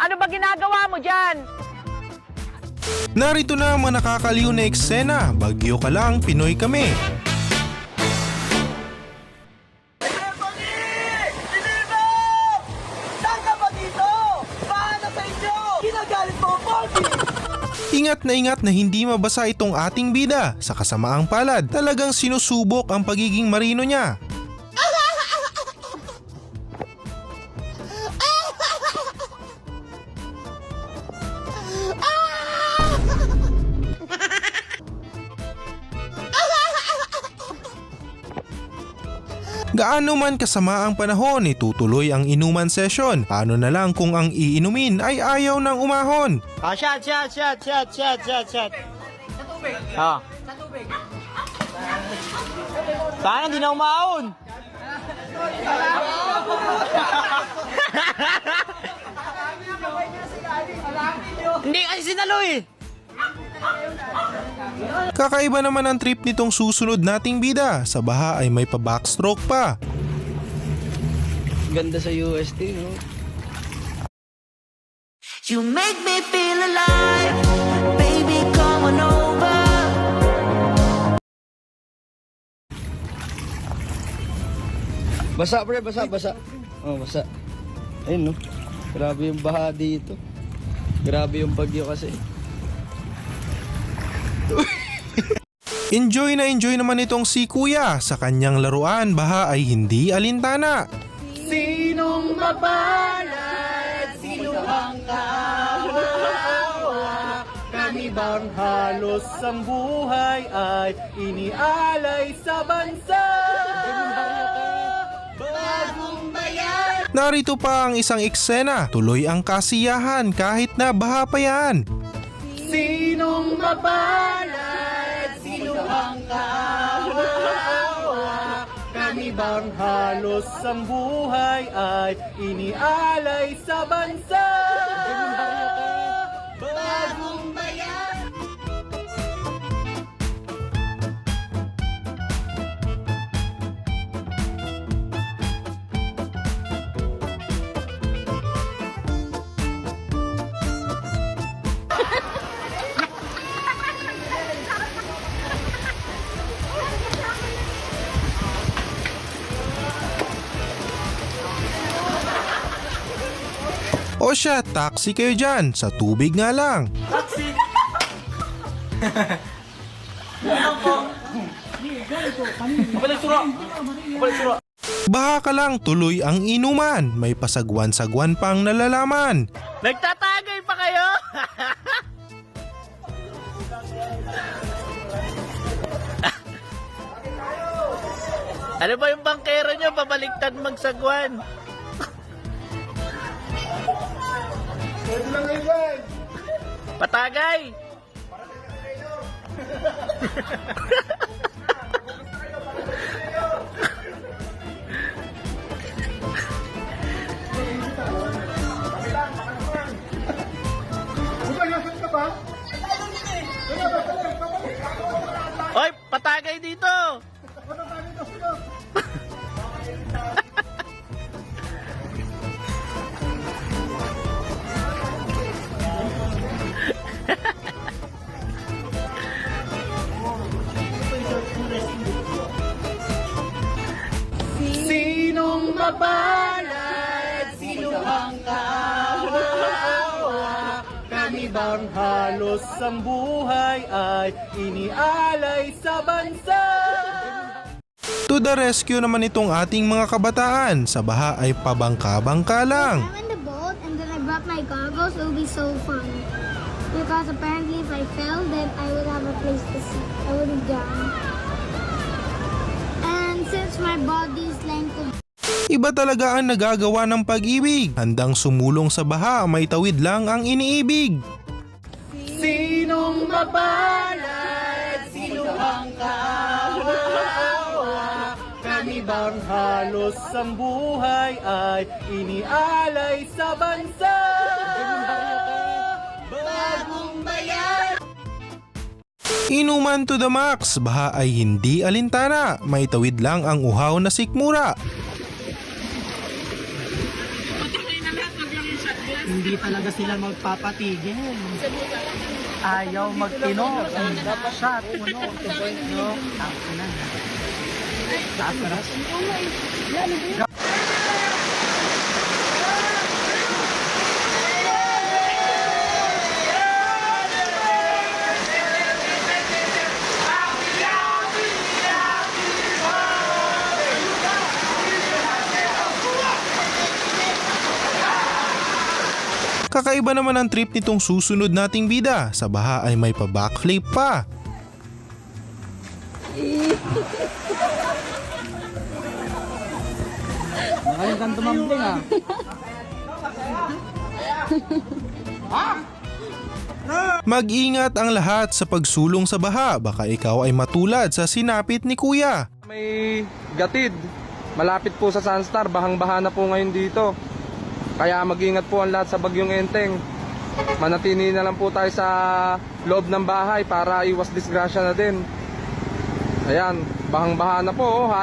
Ano ba ginagawa mo dyan? Narito na ang mga nakakaliw na eksena. Bagyo ka lang, Pinoy kami. Ingat na hindi mabasa itong ating bida. Sa kasamaang palad, talagang sinusubok ang pagiging marino niya. Gaano man kasama ang panahon, itutuloy ang inuman session. Paano na lang kung ang iinumin ay ayaw ng umahon? Shot. Sa tubig. Sa tubig. Sana hindi na umahon. Hindi kasi sinalo eh. Kakaiba naman ang trip nitong susunod nating bida. Sa baha ay may pa-backstroke pa. Ganda sa UST, no? You make me feel alive, baby, come on over. Basa, pre, basa. Oh, basa. Ayun, no? Grabe yung baha dito. Grabe yung bagyo kasi. Enjoy naman itong si Kuya. Sa kanyang laruan, baha ay hindi alintana. Sinong mapalad? Sino ang kawawa? Kami bang halos ang buhay ay inialay sa bansa? Bagong bayan! Narito pa ang isang eksena. Tuloy ang kasiyahan kahit na baha pa yan. Sinong mapalad? Sino ang kawawa? Kami bang halos ang buhay ay inialay sa bansa? Bagong bayan! O siya, taxi kayo dyan. Sa tubig nga lang. Taxi! Baha ka lang, tuloy ang inuman. May pasagwan-sagwan pang nalalaman. Nagtatagay pa kayo? Ano ba yung bangkero nyo? Babaliktad magsagwan. Patagay! Hoy, patagay dito! Sinong mapalad? Sino ang kawawa? Kami bang halos ang buhay ay inialay sa bansa? To the rescue naman itong ating mga kabataan. Sa baha ay pabangka-bangka lang. I'm in the boat and then I brought my goggles. It will be so fun. Because apparently if I fell, then I would have a place to sit. I wouldn't drown. And since my body's length of Iba talaga ang nagagawa ng pag-ibig. Handang sumulong sa baha, may tawid lang ang iniibig. Sinong mapalad? Sino ang kawawa? Kami bang halos ang buhay ay inialay sa bansa? Bagong bayan! Inuman to the max, baha ay hindi alintana. May tawid lang ang uhaw na sikmura. Patuloy na lahat, wag lang yung shotgun. Hindi talaga sila magpapatigil. Ayaw magtino. Shot, uno. No? Taas. Kakaiba naman ang trip nitong susunod nating bida. Sa baha ay may pa-backflip pa. Magaling kang tumambling Mag-ingat ang lahat sa pagsulong sa baha. Baka ikaw ay matulad sa sinapit ni Kuya. May gatid. Malapit po sa Sunstar. Bahang-baha na po ngayon dito. Kaya mag-ingat po ang lahat sa bagyong Enteng. Manatili na lang po tayo sa loob ng bahay para iwas disgrasya na din. Ayan, bahang-baha na po.